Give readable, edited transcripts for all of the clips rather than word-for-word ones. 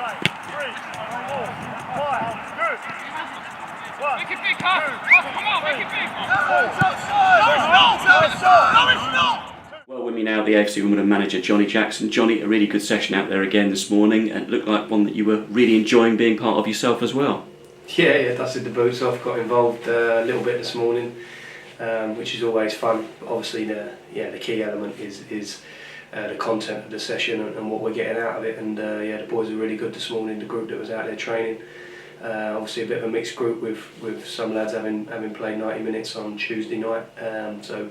Make it big, Carl. Come on, make it big. No, it's not. Well, with me now, the AFC Wimbledon manager, Johnnie Jackson. Johnny, a really good session out there again this morning, and it looked like one that you were really enjoying being part of yourself as well. Yeah, dusted the boots off, got involved a little bit this morning, which is always fun. Obviously, the key element is the content of the session and what we're getting out of it. And the boys were really good this morning. The group that was out there training, obviously a bit of a mixed group with some lads having played 90 minutes on Tuesday night. So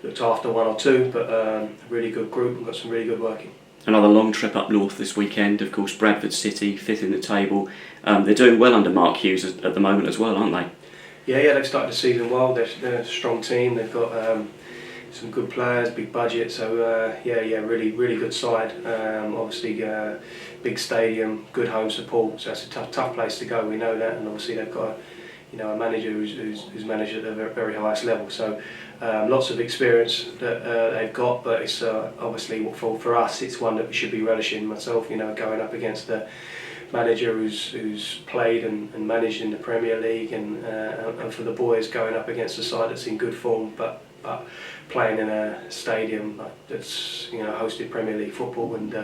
looked after one or two, but a really good group and got some really good working. Another long trip up north this weekend, of course, Bradford City, 5th in the table. They're doing well under Mark Hughes at the moment as well, aren't they? Yeah, they've started the season well. They're a strong team. They've got some good players, big budget. So really good side. Obviously, big stadium, good home support. So it's a tough place to go. We know that, and obviously they've got a manager who's managed at the very highest level. So lots of experience that they've got, but it's obviously for us, it's one that we should be relishing. Myself, going up against the manager who's played and managed in the Premier League, and for the boys going up against a side that's in good form, but playing in a stadium that's hosted Premier League football and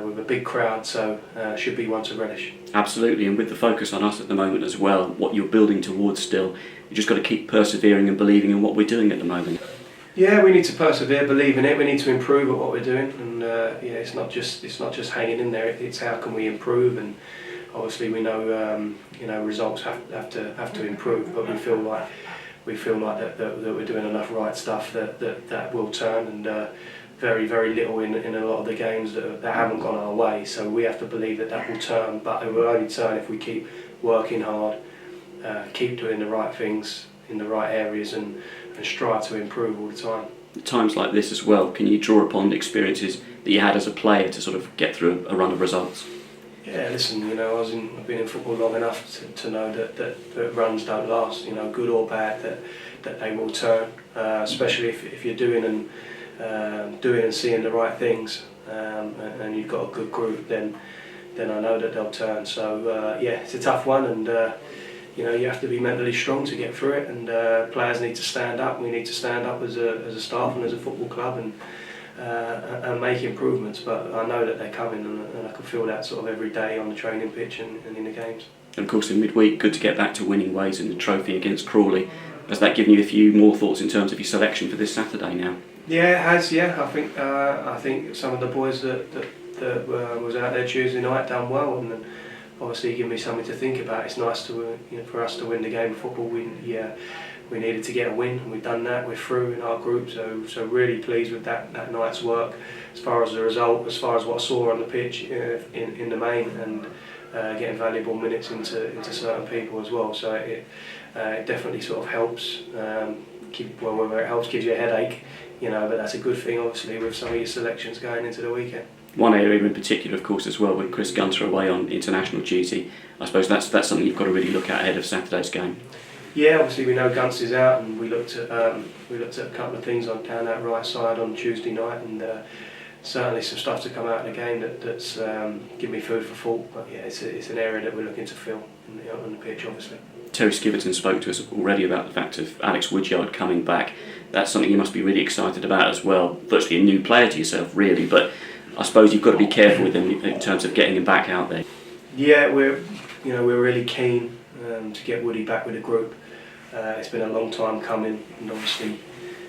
with a big crowd, so should be one to relish. Absolutely, and with the focus on us at the moment as well, what you're building towards still, you just got to keep persevering and believing in what we're doing at the moment. Yeah, we need to persevere, believe in it. We need to improve at what we're doing, and it's not just hanging in there. It's how can we improve, and obviously we know results have to improve, but we feel like that we're doing enough right stuff that will turn, and very little in a lot of the games that haven't gone our way. So we have to believe that will turn, but it will only turn if we keep working hard, keep doing the right things in the right areas, and strive to improve all the time. At times like this as well, can you draw upon experiences that you had as a player to sort of get through a run of results? Yeah, listen, I've been in football long enough to know that runs don't last, good or bad, that they will turn, especially if you're doing and seeing the right things, and you've got a good group, then I know that they'll turn. So it's a tough one, and you have to be mentally strong to get through it, and players need to stand up. We need to stand up as a staff and as a football club, and make improvements. But I know that they're coming, and I can feel that sort of every day on the training pitch and in the games. And of course, in midweek, good to get back to winning ways in the trophy against Crawley. Has that given you a few more thoughts in terms of your selection for this Saturday now? Yeah, it has. Yeah, I think some of the boys that was out there Tuesday night done well, and obviously give me something to think about. It's nice to for us to win the game of football. We needed to get a win, and we've done that. We're through in our group, so really pleased with that night's work. As far as the result, as far as what I saw on the pitch in the main, and getting valuable minutes into certain people as well. So it definitely sort of helps. Whether it helps gives you a headache, but that's a good thing, obviously, with some of your selections going into the weekend. One area in particular, of course, as well, with Chris Gunter away on international duty, I suppose that's something you've got to really look at ahead of Saturday's game. Yeah, obviously we know Gunts is out, and we looked at a couple of things down that right side on Tuesday night, and certainly some stuff to come out of the game that's given me food for thought. But yeah, it's an area that we're looking to fill on the pitch, obviously. Terry Skiverton spoke to us already about the fact of Alex Woodyard coming back. That's something you must be really excited about as well. Virtually a new player to yourself, really, but I suppose you've got to be careful with him in terms of getting him back out there. Yeah, we're really keen to get Woody back with the group. It's been a long time coming, and obviously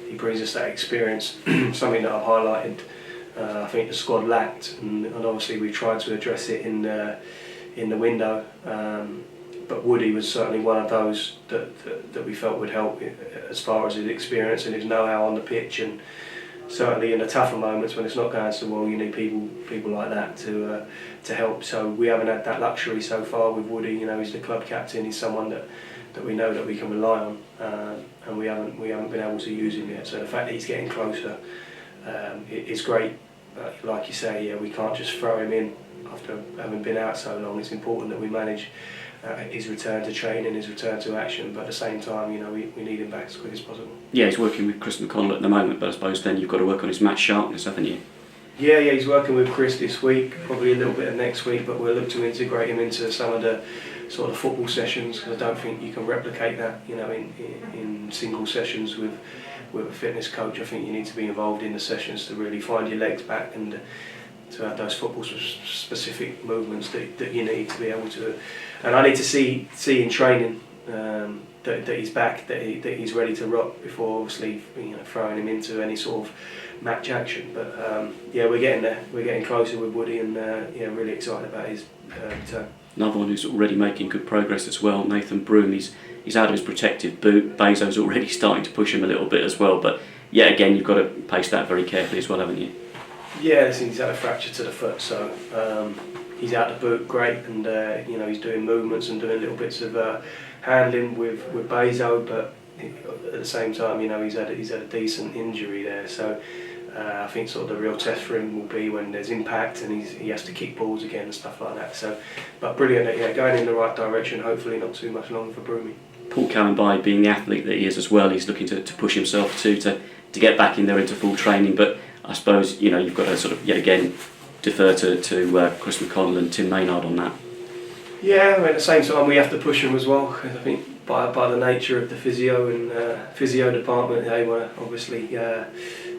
he brings us that experience, something that I've highlighted. I think the squad lacked, and obviously we tried to address it in the window. But Woody was certainly one of those that we felt would help as far as his experience and his know-how on the pitch, and certainly in the tougher moments when it's not going so well, you need people like that to help. So we haven't had that luxury so far with Woody. He's the club captain. He's someone that we know that we can rely on, and we haven't been able to use him yet. So the fact that he's getting closer is great. Like you say, we can't just throw him in after having been out so long. It's important that we manage his return to training, his return to action, but at the same time, we need him back as quick as possible. Yeah, he's working with Chris McConnell at the moment, but I suppose then you've got to work on his match sharpness, haven't you? Yeah, he's working with Chris this week, probably a little bit of next week, but we'll look to integrate him into some of the sort of football sessions, because I don't think you can replicate that, in single sessions with a fitness coach. I think you need to be involved in the sessions to really find your legs back and to have those football specific movements that you need to be able to. And I need to see in training that he's back, that he's ready to rock before obviously throwing him into any sort of match action. But yeah, we're getting there. We're getting closer with Woody, and yeah, really excited about his return. Another one who's already making good progress as well, Nathan Broom. He's out of his protective boot. Bezo's already starting to push him a little bit as well. But yeah, again, you've got to pace that very carefully as well, haven't you? Yeah, he's had a fracture to the foot, so he's out the boot, great, and he's doing movements and doing little bits of handling with Bezo, but at the same time, he's had a decent injury there. So I think sort of the real test for him will be when there's impact and he has to kick balls again and stuff like that. So, but brilliant, yeah, going in the right direction. Hopefully, not too much longer for Broomy. Paul Callenby, being the athlete that he is as well, he's looking to push himself too to get back in there into full training. But I suppose you've got to sort of yet again defer to Chris McConnell and Tim Maynard on that. Yeah, at the same time we have to push him as well, because I think by the nature of the physio and physio department, they want to obviously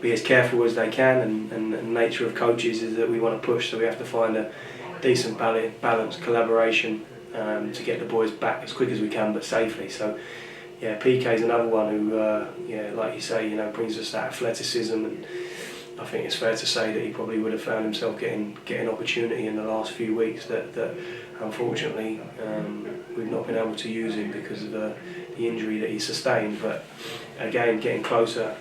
be as careful as they can, and the nature of coaches is that we want to push, so we have to find a decent balanced collaboration to get the boys back as quick as we can, but safely. So yeah, PK's another one who, like you say, brings us that athleticism, and I think it's fair to say that he probably would have found himself getting opportunity in the last few weeks that unfortunately we've not been able to use him because of the injury that he sustained. But again, getting closer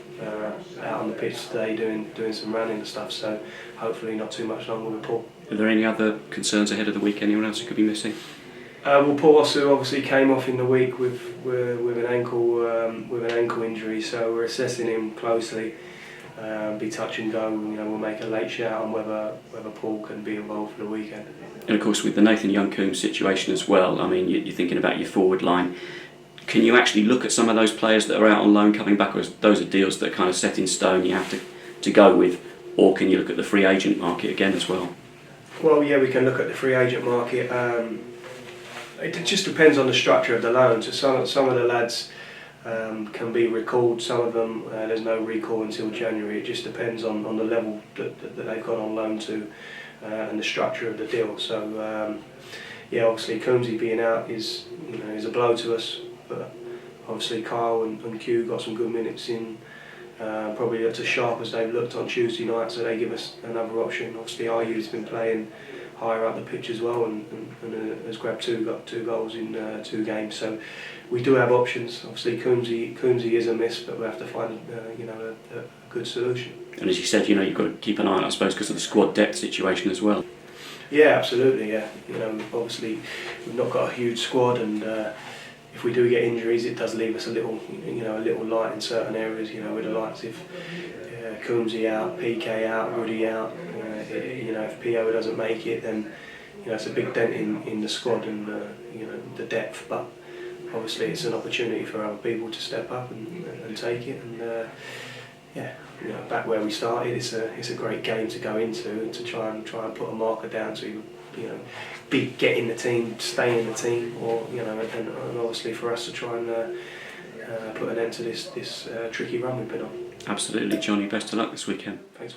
out on the pitch today, doing some running and stuff. So hopefully not too much longer with Paul. Are there any other concerns ahead of the week? Anyone else who could be missing? Well, Paul Osu obviously came off in the week with an ankle injury, so we're assessing him closely. Be touch and go. We'll make a late shout on whether Paul can be involved for the weekend. And of course, with the Nathan Young-Coombes situation as well, I mean, you're thinking about your forward line. Can you actually look at some of those players that are out on loan coming back, or those are deals that are kind of set in stone you have to go with, or can you look at the free agent market again as well? Well, yeah, we can look at the free agent market. It just depends on the structure of the loan. So some of the lads can be recalled, some of them there's no recall until January. It just depends on the level that they've got on loan to and the structure of the deal. So yeah, obviously Coombesy being out is a blow to us, but obviously Kyle and Q got some good minutes in. Probably looked as sharp as they've looked on Tuesday night, so they give us another option. Obviously Ayu's been playing higher up the pitch as well, and has got two goals in 2 games. So we do have options. Obviously Coombesy is a miss, but we have to find a good solution. And as you said, you've got to keep an eye on, I suppose, because of the squad depth situation as well. Yeah, absolutely. Yeah, obviously we've not got a huge squad, and if we do get injuries, it does leave us a little light in certain areas. With the likes of Coombesy out, PK out, Woody out. If PO doesn't make it, then it's a big dent in the squad and the depth. But obviously, it's an opportunity for other people to step up and take it. And back where we started, it's a great game to go into and to try and put a marker down to get in the team, stay in the team, or and obviously for us to try and put an end to this tricky run we've been on. Absolutely, Johnny. Best of luck this weekend. Thanks.